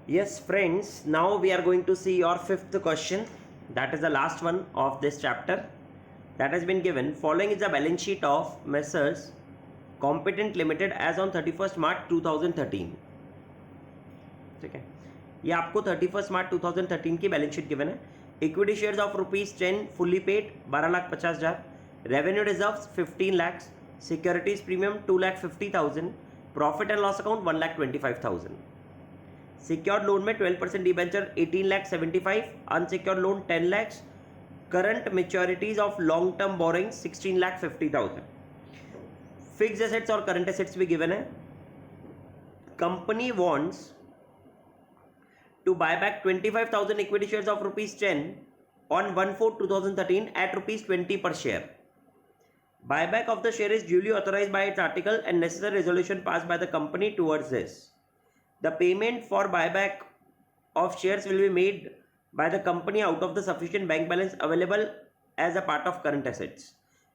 Yes, friends, now we are going to see your fifth question. That is the last one of this chapter. That has been given. Following is the balance sheet of Messrs. Competent Limited as on 31st March 2013. ठीक है, ये आपको 31st March 2013 की balance sheet given है. Equity shares of ₹10 fully paid 12,50,000. Revenue reserves 15 lakh. Securities premium 2,50,000. Profit and loss account 1,25,000. Secured loan में 12% debenture 18,75,000. Unsecured loan 10 lakh. Current maturities of long term boring 16,50,000. Fixed assets और current assets भी given है. Company wants to buy back 25,000 equity shares of ₹10 on 1/4/2013 at ₹20 per share. Buyback of the share is duly authorized by its article and necessary resolution passed by the company towards this. The payment for buyback of shares will be made by the company out of the sufficient bank balance available as a part of current assets.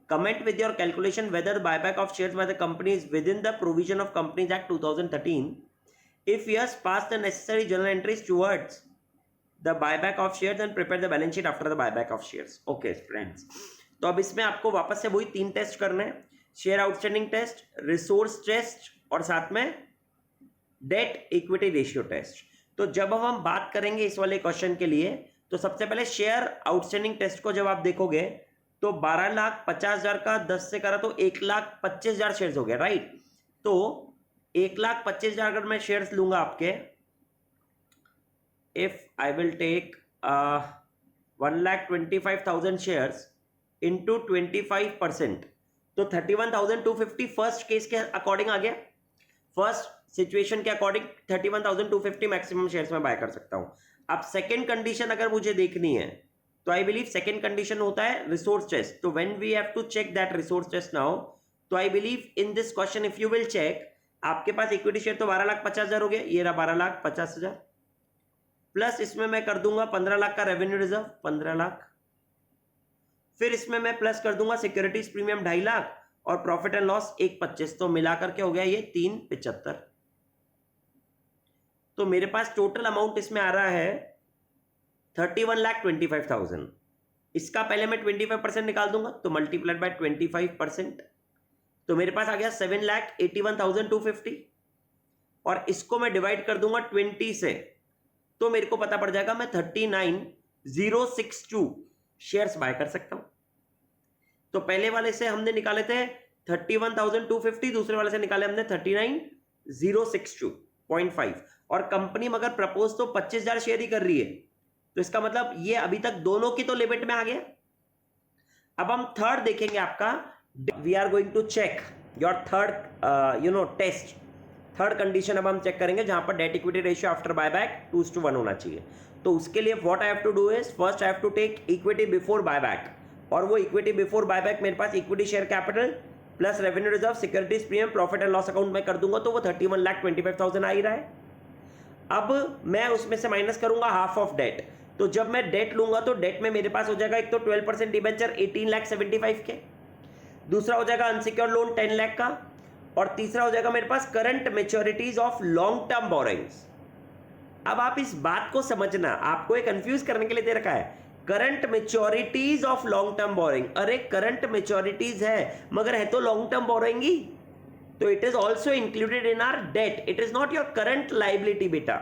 Comment with your calculation whether the buyback of shares by the company is within the provision of Companies Act 2013. If yes, pass the necessary journal entries towards the buyback of shares and prepare the balance sheet after the buyback of shares. Okay friends, तो अब इसमें आपको वापस से वही 3 test करने हैं. Share outstanding test, resource test और साथ में डेट इक्विटी रेशियो टेस्ट. तो जब हम बात करेंगे इस वाले क्वेश्चन के लिए, तो सबसे पहले शेयर आउटस्टैंडिंग टेस्ट को जब आप देखोगे तो 12,50,000 का 10 से करा तो 1,25,000 शेयर्स हो गया, राइट. तो 1,25,000 अगर मैं शेयर्स लूंगा आपके, if I will take 1,25,000 shares into 25%, तो 31,250 फर्स्ट केस के अकॉर्डिंग आ गया. फर्स्ट सिचुएशन के अकॉर्डिंग 31,250 मैक्सिमम शेयर्स में बाय कर सकता हूं. अब सेकेंड कंडीशन अगर मुझे देखनी है तो आई बिलीव सेकेंड कंडीशन होता है रिसोर्स टेस्ट. तो when we have to check that resource test now, तो I believe in this question if you will check, आपके पास इक्विटी शेयर तो 12,50,000 हो गया, ये रहा 12,50,000. प्लस इसमें मैं कर दूंगा 15 लाख का रेवेन्यू रिजर्व 15 लाख. फिर इसमें मैं प्लस कर दूंगा सिक्योरिटीज प्रीमियम 2.5 लाख और प्रॉफिट एंड लॉस 1,25. तो मिलाकर के हो गया ये 3,75. तो मेरे पास टोटल अमाउंट इसमें आ रहा है 31,25,000. इसका पहले मैं 25% निकाल दूंगा, तो मल्टीप्लाइड बाय 25%, तो मेरे पास आ गया 7,81,250. और इसको मैं डिवाइड कर दूंगा 20 से, तो मेरे को पता पड़ जाएगा मैं 39,062 शेयर्स बाय कर सकता हूं. तो पहले वाले से हमने निकाले थे 31,250, दूसरे वाले से निकाले हमने 39,062.5. और कंपनी मगर प्रपोज तो 25,000 शेयर ही कर रही है, तो इसका मतलब ये अभी तक दोनों की तो लिमिट में आ गया. अब हम थर्ड देखेंगे आपका. We are going to check your third test. Third condition अब हम चेक करेंगे जहां पर debt equity ratio after buyback 2:1 होना चाहिए. तो उसके लिए what I have to do is, first I have to take equity before buyback. और वो इक्विटी बिफोर बायबैक मेरे पास equity share capital plus revenue reserve securities premium profit and loss account में कर दूंगा, तो वो 31,25,000 आ ही रहा है. अब मैं उसमें से माइनस करूंगा हाफ ऑफ डेट. तो जब मैं डेट लूंगा तो डेट में मेरे पास हो जाएगा एक तो 12% डिबेंचर 18,75,000 के, दूसरा हो जाएगा अनसिक्योर्ड लोन 10 लाख का, और तीसरा हो जाएगा मेरे पास current maturities of long term borrowings. अब आप इस बात को समझना, आपको एक कंफ्यूज करने के लिए दे रखा है current maturities of long term borrowing. अरे करंट मेच्योरिटीज है मगर है तो लॉन्ग टर्म बोरिंग ही, तो it is also included in our debt. It is not your current liability बेटा,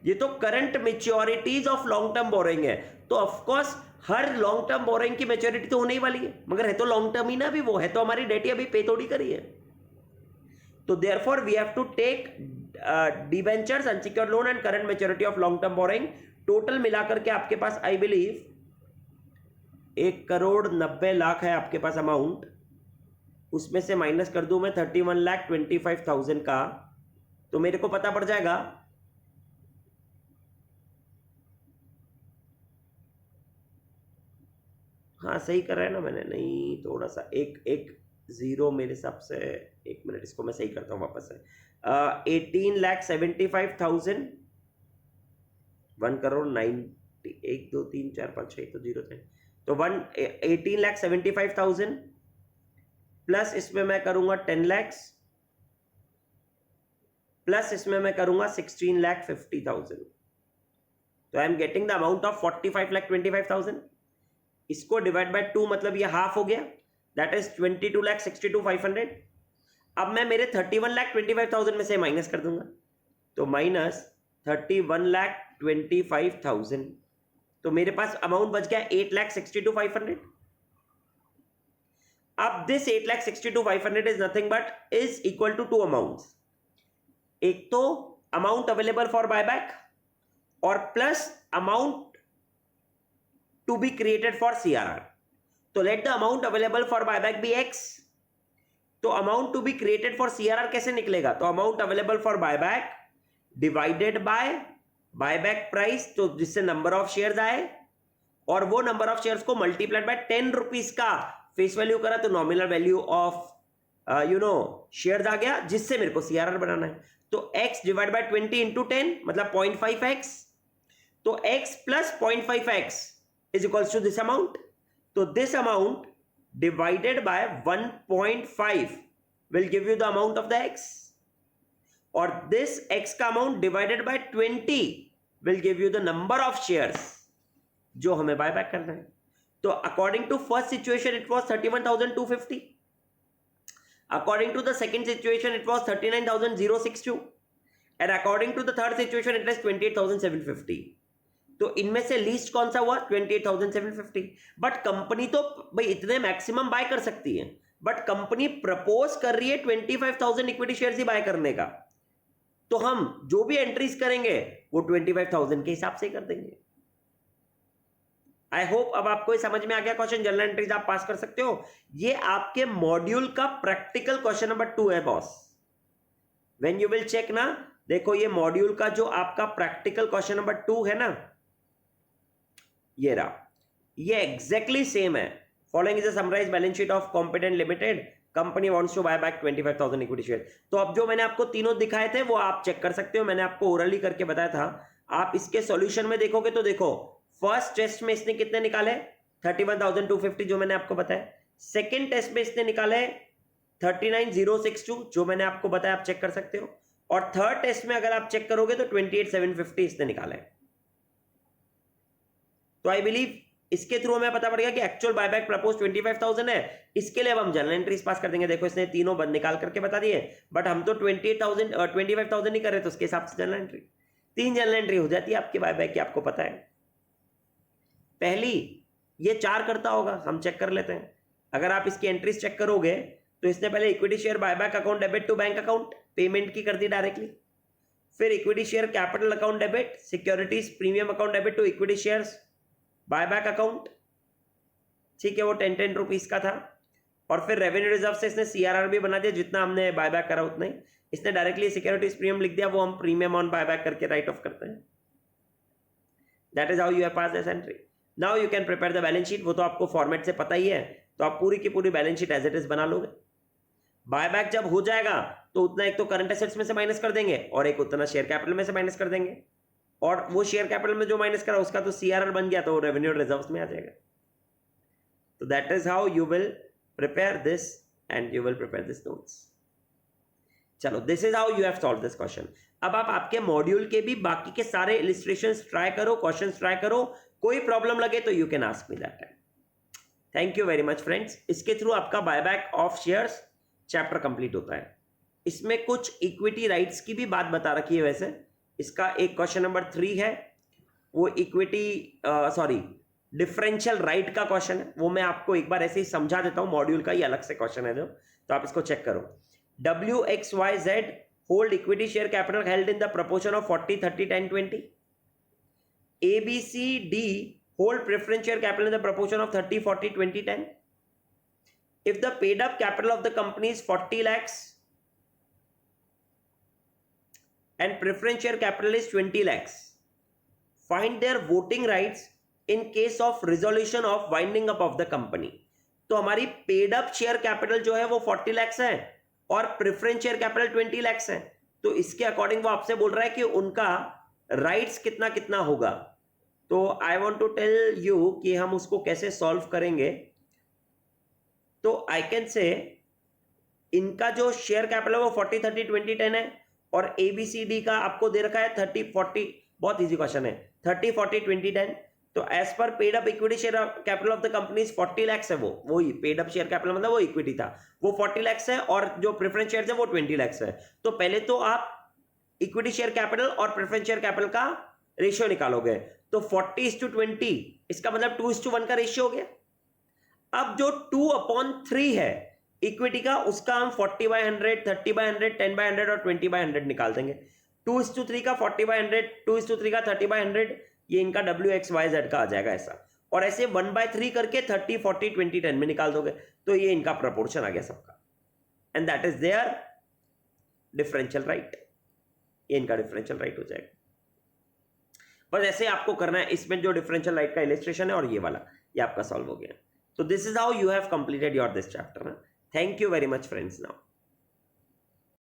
ये तो current maturities of long term borrowing है. तो ऑफकोर्स हर लॉन्ग टर्म बोरिंग की मेच्योरिटी तो होने ही वाली है, मगर है तो लॉन्ग टर्म ही ना, भी वो है तो हमारी डेट ही अभी पे थोड़ी करी है. तो therefore we have to take debentures, unsecured loan and current maturity of long term borrowing. Total मिलाकर के आपके पास आई बिलीव 1,90,00,000 है आपके पास अमाउंट. उसमें से माइनस कर दूं मैं 31,25,000 का, तो मेरे को पता पड़ जाएगा हाँ सही कर रहा है ना मैंने, नहीं थोड़ा सा एक जीरो मेरे हिसाब से. 1 मिनट, इसको मैं सही करता हूँ वापस से. 18,75,000 1,90,00,000 1 2 3 4 5 6 तो जीरो थे, तो 18,75,000 प्लस इसमें मैं करूंगा 10 लाख, प्लस इसमें मैं करूंगा 16,50,000, तो I am getting the amount of 45,25,000। इसको डिवाइड बाय 2 मतलब ये हाफ हो गया, दैट इज 22,62,500। अब मैं मेरे 31,25,000 में से माइनस कर दूंगा, तो माइनस 31,25,000, तो मेरे पास अमाउंट बच गया 8,62,500। अब this 8,62,500 is nothing but is equal to two amounts, एक तो अमाउंट अवेलेबल फॉर बायबैक और plus amount to be created for CRR. तो let the amount available for buyback be X. तो amount to be created for CRR कैसे निकलेगा, तो amount available for buyback divided by buyback price, तो जिससे number of shares आए, और वो नंबर ऑफ शेयर्स को मल्टीप्लाइड बाय 10 रुपीज का फेस वैल्यू करा, तो नॉमिनल वैल्यू ऑफ शेयर्स आ गया, जिससे मेरे को सीआरआर बनाना है। तो x डिवाइड बाय 20 इंटू 10 मतलब 0.5x, तो x plus 0.5x is equals to this amount. तो this amount divided by 1.5 will give you the amount of the x, और दिस x का amount divided by 20 will give you the number of shares जो हमें buy back करना है। तो according to first situation it was 31,250, according to the second situation it was 39,062, and according to the third situation it is 28,750। तो इनमें से least कौन सा हुआ, 28,750। बट कंपनी तो भाई इतने मैक्सिमम बाय कर सकती है, बट कंपनी प्रपोज कर रही है 25,000 इक्विटी शेयर्स ही बाय करने का, तो हम जो भी एंट्रीज करेंगे वो 25,000 के हिसाब से कर देंगे। आई होप अब आपको ये समझ में आ गया क्वेश्चन, जनरल एंट्रीज आप पास कर सकते हो। ये आपके मॉड्यूल का प्रैक्टिकल क्वेश्चन नंबर 2 है boss. When you will check ना, देखो ये मॉड्यूल का जो आपका प्रैक्टिकल क्वेश्चन नंबर 2 है ना, ये रहा, ये एग्जैक्टली सेम है। Following is a summarised balance sheet of competent limited, company wants to buy back 25,000 equity share. तो अब जो मैंने आपको तीनों दिखाए थे वो आप चेक कर सकते हो, मैंने आपको ओरली करके बताया था। आप इसके सॉल्यूशन में देखोगे तो देखो फर्स्ट टेस्ट में इसने कितने निकाले, 31,250 जो मैंने आपको बताया। सेकेंड टेस्ट में इसने निकाले 39,062 जो मैंने आपको बताया, आप चेक कर सकते हो। और थर्ड टेस्ट में अगर आप चेक करोगे तो 28,750 इसने निकाले। तो आई बिलीव इसके थ्रू हमें पता पड़ गया कि एक्चुअल बायबैक प्रपोज 25,000 है। इसके लिए अब हम जनरल एंट्रीज पास कर देंगे। देखो इसने तीनों बंद निकाल करके बता दिए, बट हम तो 25,000 नहीं कर रहे, तो उसके हिसाब से जनरल एंट्री 3 जनरल एंट्री हो जाती है आपकी बायबैक की, आपको पता है। पहली ये 4 करता होगा, हम चेक कर लेते हैं। अगर आप इसकी एंट्रीज चेक करोगे तो इसने पहले equity share buyback account debit to bank account payment की कर दी डायरेक्टली, फिर equity share capital account debit, securities premium account debit to equity shares buyback account, ठीक है, वो 10 रुपीज का था। और फिर रेवेन्यू रिजर्व से इसने सीआरआर भी बना दिया, जितना हमने बायबैक करा उतना ही इसने डायरेक्टली सिक्योरिटीज प्रीमियम लिख दिया, वो हम प्रीमियम ऑन बायबैक करके राइट ऑफ करते हैं। That is how you have pass this entry. Now you can prepare the balance sheet, वो तो आपको फॉर्मेट से पता ही है, तो आप पूरी की पूरी balance sheet as it is बना लोगे। बायबैक जब हो जाएगा तो उतना एक तो करंट एसेट्स में से माइनस कर देंगे और एक उतना शेयर कैपिटल में से माइनस कर देंगे, और वो शेयर कैपिटल में जो माइनस करा उसका तो सीआरआर बन गया, तो रेवेन्यू रिजर्व्स में आ जाएगा। तो that is how you will prepare this and you will prepare this notes. चलो, this is how you have solved this question. अब आप आपके मॉड्यूल के भी बाकी के सारे इलिस्ट्रेशंस ट्राई करो, क्वेश्चंस ट्राई करो, कोई प्रॉब्लम लगे तो you can ask me that time. Thank you very much friends. इसके थ्रू आपका buyback of shares chapter complete होता है। इसमें कुछ इक्विटी राइट्स की भी बात बता रखी है। वैसे इसका एक क्वेश्चन नंबर 3 है, वो इक्विटी डिफरेंशियल राइट का क्वेश्चन है, वो मैं आपको एक बार ऐसे ही समझा देता हूं, मॉड्यूल का ही अलग से क्वेश्चन है जो, तो आप इसको चेक करो। WXYZ hold equity share capital held in the proportion of 40, 30, 10, 20. ABCD hold preference share capital in the proportion of 30, 40, 20, 10. If the paid up capital of the company is 40 lakhs and preference share capital is 20 lakhs, find their voting rights in case of resolution of winding up of the company. तो हमारी paid up share capital जो है वो 40 lakhs है और preference share capital 20 lakhs है, तो इसके अकॉर्डिंग वो आपसे बोल रहा है कि उनका राइट्स कितना कितना होगा। तो I want to tell you कि हम उसको कैसे सॉल्व करेंगे। तो आई कैन से इनका जो शेयर कैपिटल है वो 40, 30, 20, 10 है, और ABCD का आपको दे रखा है 30-40, बहुत इजी क्वेश्चन है, 30-40-20-10। तो as per paid up equity share capital of the company 40 lakhs है, वो ही पेड अप शेयर कैपिटल मतलब वो इक्विटी था, वो 40 lakhs है और जो प्रेफरेंस शेयर है वो 20 lakhs है। तो पहले तो आप इक्विटी शेयर कैपिटल और प्रेफरेंस शेयर कैपिटल का रेशियो निकालोगे, तो 40:20, इसका मतलब 2:1 का रेशियो हो गया। अब जो 2/3 है इक्विटी का, उसका हम 40/100, 30/100, 10/100 और 20/100 निकाल देंगे। 2:3 का 40/100, 2:3 का 30/100, ये इनका WXYZ का आ जाएगा ऐसा, और ऐसे 1/3 करके 30, 40, 20, 10 में निकाल दोगे, तो ये इनका प्रोपोर्शन आ गया सबका, and that is their differential right, ये इनका डिफरेंशियल राइट हो जाएगा। बस ऐसे आपको करना है, इसमें जो डिफरेंशियल राइट का इलस्ट्रेशन है और ये वाला, ये आपका सॉल्व हो गया। So this is how you have completed your this chapter. Thank you very much friends now.